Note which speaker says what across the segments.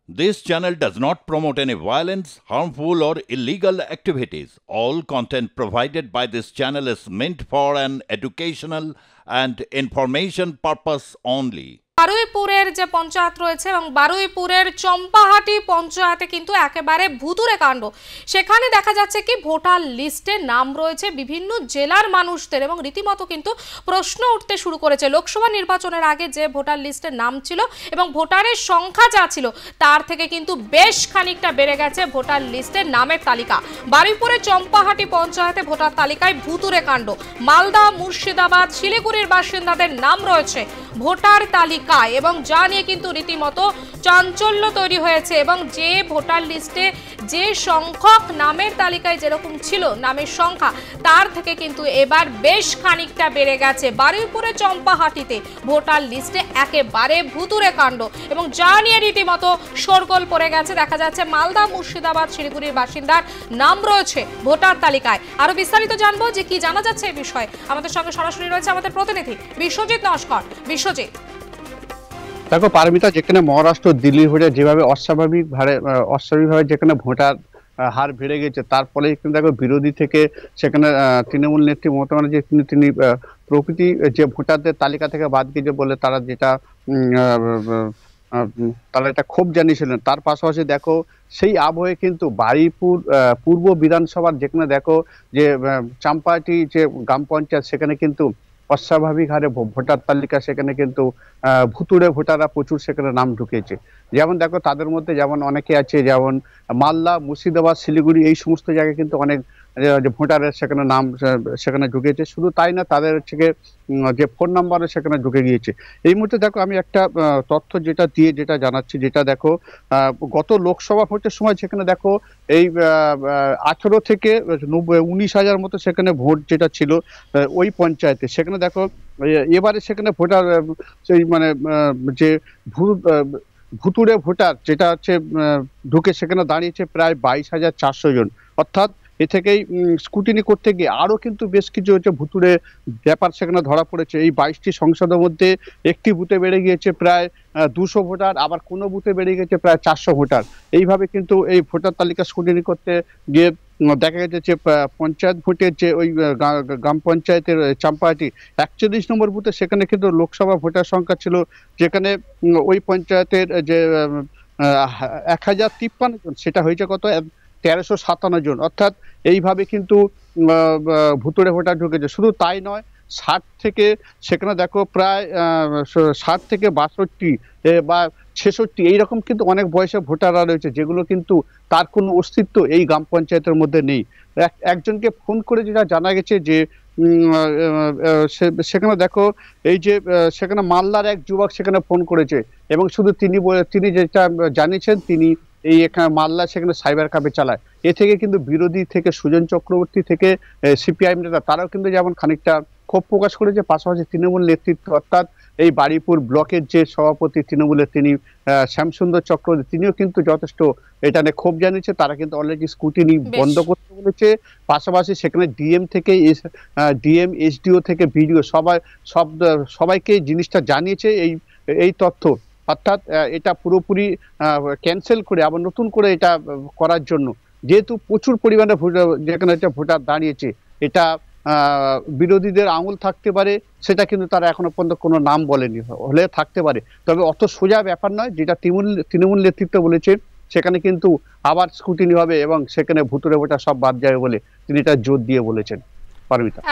Speaker 1: This channel does not promote any violence, harmful, or illegal activities. All content provided by this channel is meant for an educational and information purpose only.
Speaker 2: বারুইপুরের যে পঞ্চায়েত রয়েছে এবং বারুইপুরের চম্পাহাটি পঞ্চায়েতে কিন্তু একেবারে ভুতুড়ে কাণ্ড। সেখানে দেখা যাচ্ছে কি ভোটার লিস্টে নাম রয়েছে বিভিন্ন জেলার মানুষদের এবং রীতিমতো কিন্তু প্রশ্ন উঠতে শুরু করেছে। লোকসভা নির্বাচনের আগে যে ভোটার লিস্টে নাম ছিল এবং ভোটারের সংখ্যা যা ছিল তার থেকে কিন্তু বেশ খানিকটা বেড়ে গেছে ভোটার লিস্টের নামের তালিকা। বারুইপুরের চম্পাহাটি পঞ্চায়েতে ভোটার তালিকায় ভুতুড়ে কাণ্ড। মালদা, মুর্শিদাবাদ, শিলিগুড়ির বাসিন্দাদের নাম রয়েছে ভোটার তালিকা এবং যা নিয়ে কিন্তু রীতিমতো চাঞ্চল্য তৈরি হয়েছে এবং যে ভোটার লিস্টে যে সংখ্যক নামের তালিকায় যেরকম ছিল নামের সংখ্যা তার থেকে কিন্তু এবার বেশ খানিকটা বেড়ে গেছে। বারুইপুরে চম্পাহাটিতে ভোটার লিস্টে একেবারে ভুতুড়ে কাণ্ড এবং যা নিয়ে রীতিমতো শোরগোল পড়ে গেছে। দেখা যাচ্ছে মালদা, মুর্শিদাবাদ, শিলিগুড়ির বাসিন্দার নাম রয়েছে ভোটার তালিকায়। আরো বিস্তারিত জানবো যে কি জানা যাচ্ছে এই বিষয়ে। আমাদের সঙ্গে সরাসরি রয়েছে আমাদের প্রতিনিধি বিশ্বজিৎ নস্কর। বিশ্বজিৎ,
Speaker 3: দেখো পারমিতা, যেখানে মহারাষ্ট্র, দিল্লি হয়ে যেভাবে অস্বাভাবিকভাবে যেখানে ভোটার হার বেড়ে গেছে, তার ফলে কিন্তু দেখো বিরোধী থেকে সেখানে তৃণমূল নেত্রী মমতা ব্যানার্জি তিনি প্রকৃতি যে ভোটারদের তালিকা থেকে বাদ গিয়েছে বলে তারা যেটা তারা এটা ক্ষোভ জানিয়েছিলেন। তার পাশাপাশি দেখো সেই আবহে কিন্তু বারুইপুর পূর্ব বিধানসভার যেখানে দেখো যে চাম্পাহাটি যে গ্রাম পঞ্চায়েত, সেখানে কিন্তু অস্বাভাবিক হারে ভোটার তালিকা, সেখানে কিন্তু ভুতুড়ে ভোটাররা প্রচুর সেখানে নাম ঢুকেছে। যেমন দেখো তাদের মধ্যে যেমন অনেকে আছে, যেমন মালদা, মুর্শিদাবাদ, শিলিগুড়ি এই সমস্ত জায়গায় কিন্তু অনেক ভোটারের সেখানে নাম সেখানে ঢুকেছে। শুধু তাই না, তাদের থেকে যে ফোন নাম্বারও সেখানে ঢুকে গিয়েছে। এই মুহূর্তে দেখো আমি একটা তথ্য যেটা জানাচ্ছি, যেটা দেখো গত লোকসভা ভোটের সময় সেখানে দেখো এই 18 থেকে 19,000 মতো সেখানে ভোট যেটা ছিল ওই পঞ্চায়েতে, সেখানে দেখো এবারে সেখানে ভোটার সেই মানে যে ভুতুড়ে ভোটার যেটা হচ্ছে ঢুকে সেখানে দাঁড়িয়েছে প্রায় 22,400 জন। অর্থাৎ এ থেকেই স্কুটিনি করতে গিয়ে আরো কিন্তু বেশ কিছু হচ্ছে ভুতুড়ে ব্যাপার সেখানে ধরা পড়েছে। এই 22টি সংসদের মধ্যে একটি বুথে বেড়ে গিয়েছে প্রায় 200 ভোটার, আবার কোনো বুথে বেড়ে গেছে প্রায় 400 ভোটার। এইভাবে কিন্তু এই ভোটার তালিকা স্কুটিনি করতে গিয়ে দেখা গেছে যে পঞ্চায়েত ভোটের যে ওই গ্রাম পঞ্চায়েতের চাম্পাহাটি 41 নম্বর বুথে, সেখানে কিন্তু লোকসভা ভোটার সংখ্যা ছিল যেখানে ওই পঞ্চায়েতের যে 1053 জন, সেটা হয়েছে কত 1357 জন। অর্থাৎ এইভাবে কিন্তু ভুতুড়ে ভোটার ঢুকেছে। শুধু তাই নয়, 60 থেকে সেখানে দেখো প্রায় 60 থেকে 62 বা 66 এইরকম কিন্তু অনেক বয়সে ভোটাররা রয়েছে, যেগুলো কিন্তু তার কোনো অস্তিত্ব এই গ্রাম পঞ্চায়েতের মধ্যে নেই। একজনকে ফোন করে যেটা জানা গেছে যে সেখানে দেখো এই যে সেখানে মালদার এক যুবক সেখানে ফোন করেছে এবং শুধু তিনি যেটা জানিয়েছেন, তিনি এই এখানে মালদা সেখানে সাইবার ক্যাফে চালায়। এ থেকে কিন্তু বিরোধী থেকে সুজন চক্রবর্তী থেকে সিপিআইএম নেতা তারাও কিন্তু যেমন খানিকটা ক্ষোভ প্রকাশ করেছে। পাশাপাশি তৃণমূল নেতৃত্ব, অর্থাৎ এই বারুইপুর ব্লকের যে সভাপতি তৃণমূলের তিনি শ্যামসুন্দর চক্রবর্তী, তিনিও কিন্তু যথেষ্ট এটা নিয়ে ক্ষোভ জানিয়েছে। তারা কিন্তু অলরেডি স্কুটিনি বন্ধ করতে বলেছে। পাশাপাশি সেখানে ডিএম, এসডিও থেকে বিডিও সবাইকে জিনিসটা জানিয়েছে এই তথ্য। অর্থাৎ এটা পুরোপুরি ক্যান্সেল করে আবার নতুন করে এটা করার জন্য, যেহেতু প্রচুর পরিমাণে যেখানে ভোটার দাঁড়িয়েছে, এটা বিরোধীদের আঙুল থাকতে পারে, সেটা কিন্তু তারা এখনো পর্যন্ত কোনো নাম বলেনি। হলে থাকতে পারে, তবে অত সোজা ব্যাপার নয়। যেটা তৃণমূল নেতৃত্ব বলেছে, সেখানে কিন্তু আবার স্কুটিনি হবে এবং সেখানে ভুতুড়ে ভোটার সব বাদ যাবে বলে তিনি এটা জোর দিয়ে বলেছেন।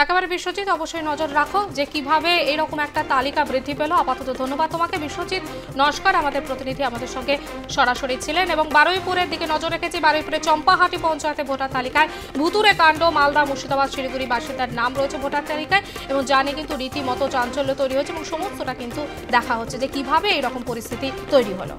Speaker 2: একেবারে বিশ্বজিৎ, অবশ্যই নজর রাখো যে কিভাবে এরকম একটা তালিকা বৃদ্ধি পেল। আপাতত ধন্যবাদ তোমাকে বিশ্বজিৎ নস্কর, আমাদের প্রতিনিধি আমাদের সঙ্গে সরাসরি ছিলেন। এবং বারুইপুরের দিকে নজর রেখেছি। বারুইপুরের চম্পাহাটি পঞ্চায়েতে ভোটার তালিকায় ভুতুড়ে কাণ্ড। মালদা, মুর্শিদাবাদ, শিলিগুড়ি বাসিন্দার নাম রয়েছে ভোটার তালিকায় এবং জানি কিন্তু রীতিমতো চাঞ্চল্য তৈরি হয়েছে এবং সমস্তটা কিন্তু দেখা হচ্ছে যে কিভাবে এরকম পরিস্থিতি তৈরি হলো।